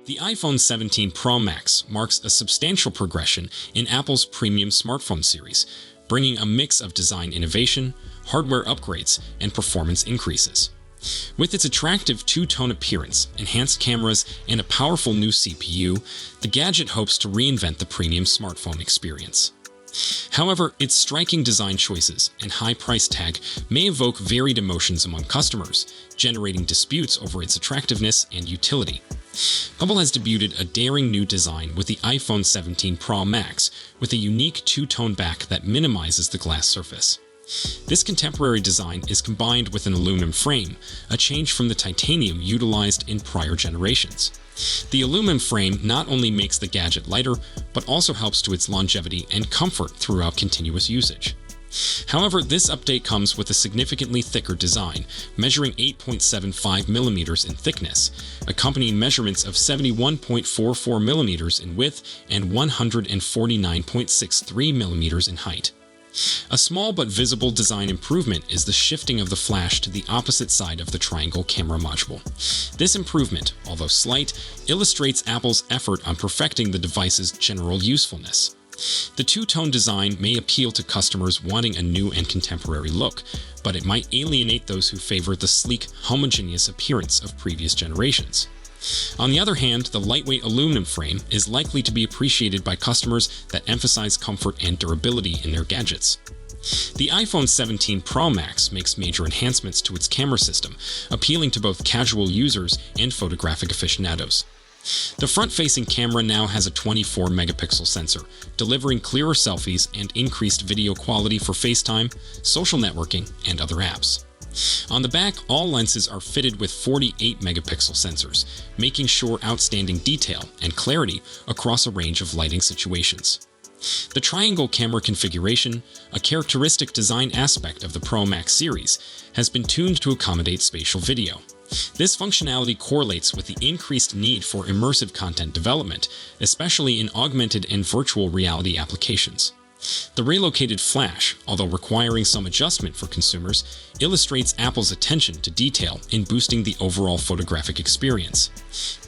The iPhone 17 Pro Max marks a substantial progression in Apple's premium smartphone series, bringing a mix of design innovation, hardware upgrades, and performance increases. With its attractive two-tone appearance, enhanced cameras, and a powerful new CPU, the gadget hopes to reinvent the premium smartphone experience. However, its striking design choices and high price tag may evoke varied emotions among customers, generating disputes over its attractiveness and utility. Apple has debuted a daring new design with the iPhone 17 Pro Max, with a unique two-tone back that minimizes the glass surface. This contemporary design is combined with an aluminum frame, a change from the titanium utilized in prior generations. The aluminum frame not only makes the gadget lighter, but also helps to its longevity and comfort throughout continuous usage. However, this update comes with a significantly thicker design, measuring 8.75mm in thickness, accompanying measurements of 71.44mm in width and 149.63mm in height. A small but visible design improvement is the shifting of the flash to the opposite side of the triangle camera module. This improvement, although slight, illustrates Apple's effort on perfecting the device's general usefulness. The two-tone design may appeal to customers wanting a new and contemporary look, but it might alienate those who favor the sleek, homogeneous appearance of previous generations. On the other hand, the lightweight aluminum frame is likely to be appreciated by customers that emphasize comfort and durability in their gadgets. The iPhone 17 Pro Max makes major enhancements to its camera system, appealing to both casual users and photographic aficionados. The front-facing camera now has a 24-megapixel sensor, delivering clearer selfies and increased video quality for FaceTime, social networking, and other apps. On the back, all lenses are fitted with 48-megapixel sensors, making sure outstanding detail and clarity across a range of lighting situations. The triangle camera configuration, a characteristic design aspect of the Pro Max series, has been tuned to accommodate spatial video. This functionality correlates with the increased need for immersive content development, especially in augmented and virtual reality applications. The relocated flash, although requiring some adjustment for consumers, illustrates Apple's attention to detail in boosting the overall photographic experience.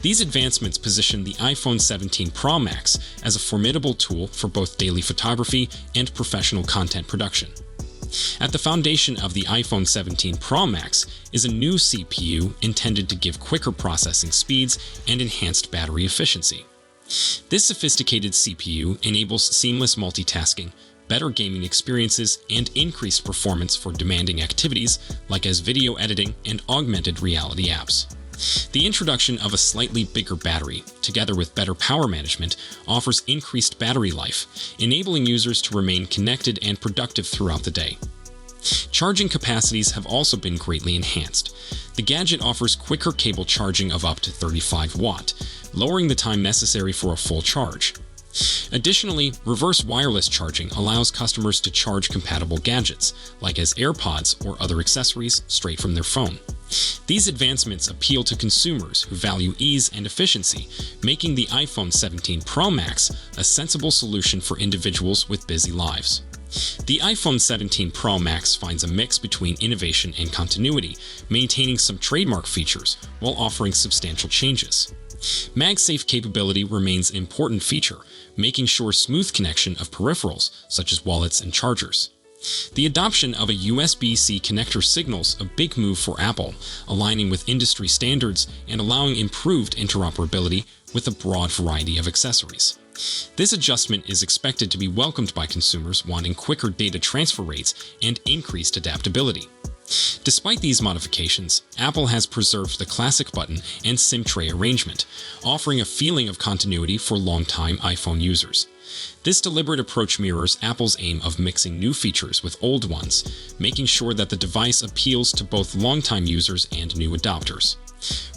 These advancements position the iPhone 17 Pro Max as a formidable tool for both daily photography and professional content production. At the foundation of the iPhone 17 Pro Max is a new CPU intended to give quicker processing speeds and enhanced battery efficiency. This sophisticated CPU enables seamless multitasking, better gaming experiences, and increased performance for demanding activities like as video editing and augmented reality apps. The introduction of a slightly bigger battery, together with better power management, offers increased battery life, enabling users to remain connected and productive throughout the day. Charging capacities have also been greatly enhanced. The gadget offers quicker cable charging of up to 35 watt, lowering the time necessary for a full charge. Additionally, reverse wireless charging allows customers to charge compatible gadgets, like as AirPods or other accessories, straight from their phone. These advancements appeal to consumers who value ease and efficiency, making the iPhone 17 Pro Max a sensible solution for individuals with busy lives. The iPhone 17 Pro Max finds a mix between innovation and continuity, maintaining some trademark features while offering substantial changes. MagSafe capability remains an important feature, making sure smooth connection of peripherals such as wallets and chargers. The adoption of a USB-C connector signals a big move for Apple, aligning with industry standards and allowing improved interoperability with a broad variety of accessories. This adjustment is expected to be welcomed by consumers wanting quicker data transfer rates and increased adaptability. Despite these modifications, Apple has preserved the classic button and SIM tray arrangement, offering a feeling of continuity for longtime iPhone users. This deliberate approach mirrors Apple's aim of mixing new features with old ones, making sure that the device appeals to both longtime users and new adopters.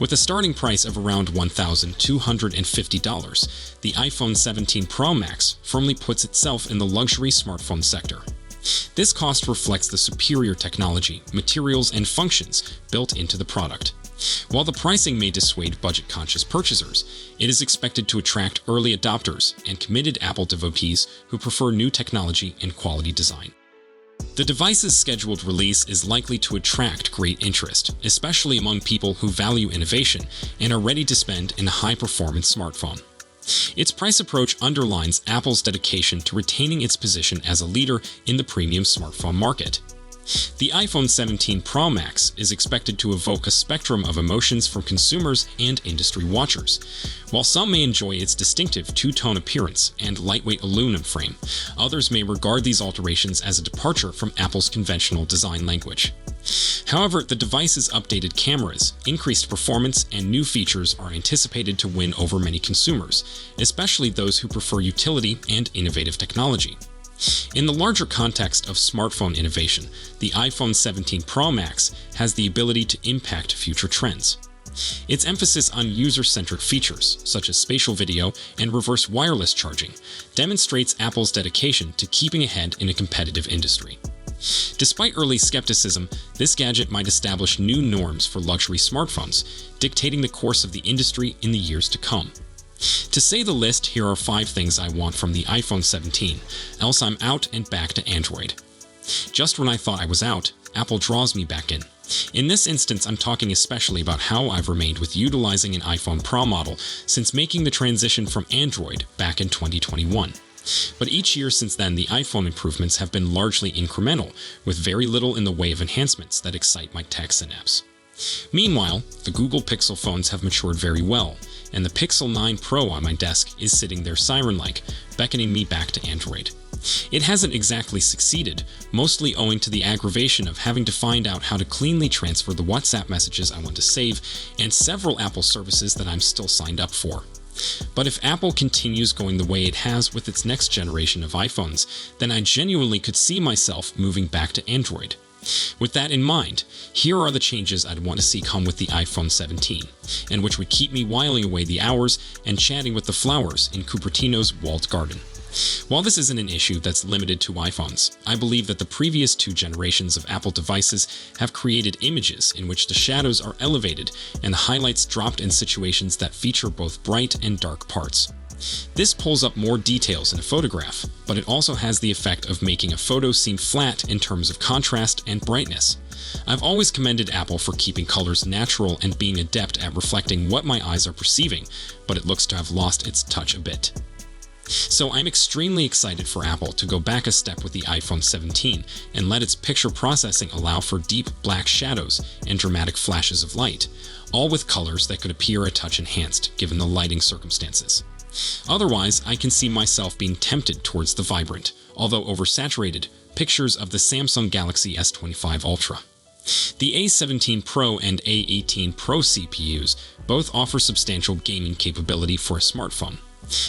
With a starting price of around $1,250, the iPhone 17 Pro Max firmly puts itself in the luxury smartphone sector. This cost reflects the superior technology, materials, and functions built into the product. While the pricing may dissuade budget-conscious purchasers, it is expected to attract early adopters and committed Apple devotees who prefer new technology and quality design. The device's scheduled release is likely to attract great interest, especially among people who value innovation and are ready to spend in a high-performance smartphone. Its price approach underlines Apple's dedication to retaining its position as a leader in the premium smartphone market. The iPhone 17 Pro Max is expected to evoke a spectrum of emotions from consumers and industry watchers. While some may enjoy its distinctive two-tone appearance and lightweight aluminum frame, others may regard these alterations as a departure from Apple's conventional design language. However, the device's updated cameras, increased performance, and new features are anticipated to win over many consumers, especially those who prefer utility and innovative technology. In the larger context of smartphone innovation, the iPhone 17 Pro Max has the ability to impact future trends. Its emphasis on user-centric features, such as spatial video and reverse wireless charging, demonstrates Apple's dedication to keeping ahead in a competitive industry. Despite early skepticism, this gadget might establish new norms for luxury smartphones, dictating the course of the industry in the years to come. To say the list, here are 5 things I want from the iPhone 17, else I'm out and back to Android. Just when I thought I was out, Apple draws me back in. In this instance, I'm talking especially about how I've remained with utilizing an iPhone Pro model since making the transition from Android back in 2021. But each year since then, the iPhone improvements have been largely incremental, with very little in the way of enhancements that excite my tech synapse. Meanwhile, the Google Pixel phones have matured very well, and the Pixel 9 Pro on my desk is sitting there siren-like, beckoning me back to Android. It hasn't exactly succeeded, mostly owing to the aggravation of having to find out how to cleanly transfer the WhatsApp messages I want to save and several Apple services that I'm still signed up for. But if Apple continues going the way it has with its next generation of iPhones, then I genuinely could see myself moving back to Android. With that in mind, here are the changes I'd want to see come with the iPhone 17, and which would keep me whiling away the hours and chatting with the flowers in Cupertino's walled garden. While this isn't an issue that's limited to iPhones, I believe that the previous 2 generations of Apple devices have created images in which the shadows are elevated and the highlights dropped in situations that feature both bright and dark parts. This pulls up more details in a photograph, but it also has the effect of making a photo seem flat in terms of contrast and brightness. I've always commended Apple for keeping colors natural and being adept at reflecting what my eyes are perceiving, but it looks to have lost its touch a bit. So I'm extremely excited for Apple to go back a step with the iPhone 17 and let its picture processing allow for deep black shadows and dramatic flashes of light, all with colors that could appear a touch enhanced given the lighting circumstances. Otherwise, I can see myself being tempted towards the vibrant, although oversaturated, pictures of the Samsung Galaxy S25 Ultra. The A17 Pro and A18 Pro CPUs both offer substantial gaming capability for a smartphone,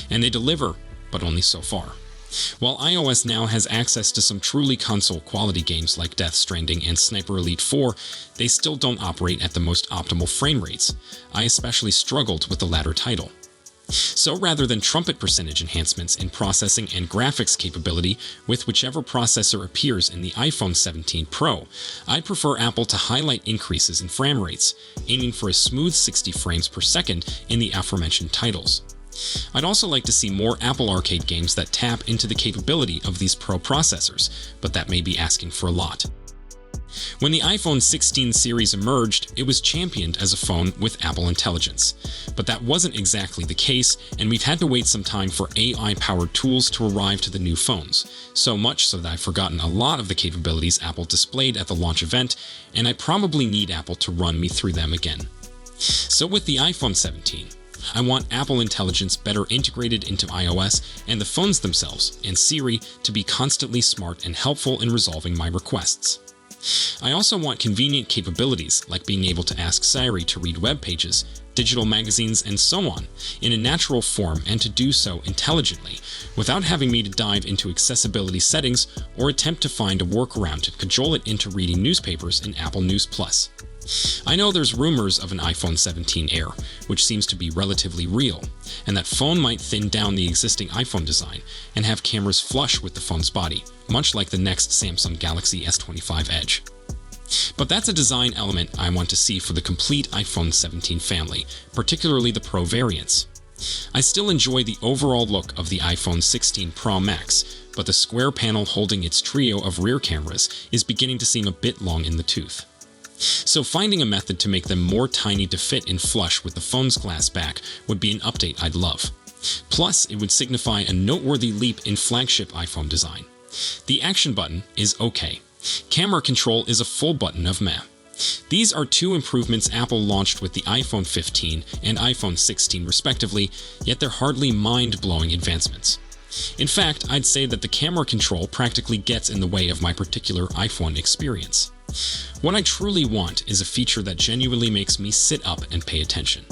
and they deliver, but only so far. While iOS now has access to some truly console-quality games like Death Stranding and Sniper Elite 4, they still don't operate at the most optimal frame rates. I especially struggled with the latter title. So rather than trumpet percentage enhancements in processing and graphics capability with whichever processor appears in the iPhone 17 Pro, I'd prefer Apple to highlight increases in frame rates, aiming for a smooth 60 frames per second in the aforementioned titles. I'd also like to see more Apple Arcade games that tap into the capability of these Pro processors, but that may be asking for a lot. When the iPhone 16 series emerged, it was championed as a phone with Apple Intelligence. But that wasn't exactly the case, and we've had to wait some time for AI-powered tools to arrive to the new phones, so much so that I've forgotten a lot of the capabilities Apple displayed at the launch event, and I probably need Apple to run me through them again. So with the iPhone 17, I want Apple Intelligence better integrated into iOS and the phones themselves, and Siri to be constantly smart and helpful in resolving my requests. I also want convenient capabilities like being able to ask Siri to read web pages, digital magazines, and so on in a natural form, and to do so intelligently without having me to dive into accessibility settings or attempt to find a workaround to cajole it into reading newspapers in Apple News Plus. I know there's rumors of an iPhone 17 Air, which seems to be relatively real, and that phone might thin down the existing iPhone design and have cameras flush with the phone's body, much like the next Samsung Galaxy S25 Edge. But that's a design element I want to see for the complete iPhone 17 family, particularly the Pro variants. I still enjoy the overall look of the iPhone 16 Pro Max, but the square panel holding its trio of rear cameras is beginning to seem a bit long in the tooth. So finding a method to make them more tiny to fit in flush with the phone's glass back would be an update I'd love. Plus, it would signify a noteworthy leap in flagship iPhone design. The action button is okay. Camera control is a full button of meh. These are two improvements Apple launched with the iPhone 15 and iPhone 16 respectively, yet they're hardly mind-blowing advancements. In fact, I'd say that the camera control practically gets in the way of my particular iPhone experience. What I truly want is a feature that genuinely makes me sit up and pay attention.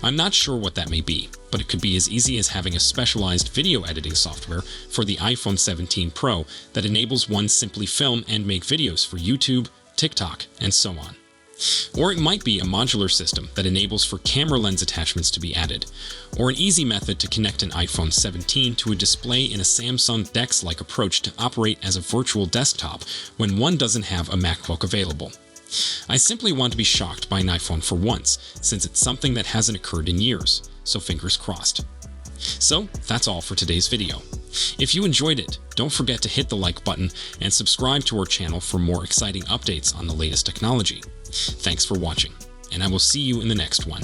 I'm not sure what that may be, but it could be as easy as having a specialized video editing software for the iPhone 17 Pro that enables one simply film and make videos for YouTube, TikTok, and so on. Or it might be a modular system that enables for camera lens attachments to be added, or an easy method to connect an iPhone 17 to a display in a Samsung DeX-like approach to operate as a virtual desktop when one doesn't have a MacBook available. I simply want to be shocked by an iPhone for once, since it's something that hasn't occurred in years, so fingers crossed. So that's all for today's video. If you enjoyed it, don't forget to hit the like button and subscribe to our channel for more exciting updates on the latest technology. Thanks for watching, and I will see you in the next one.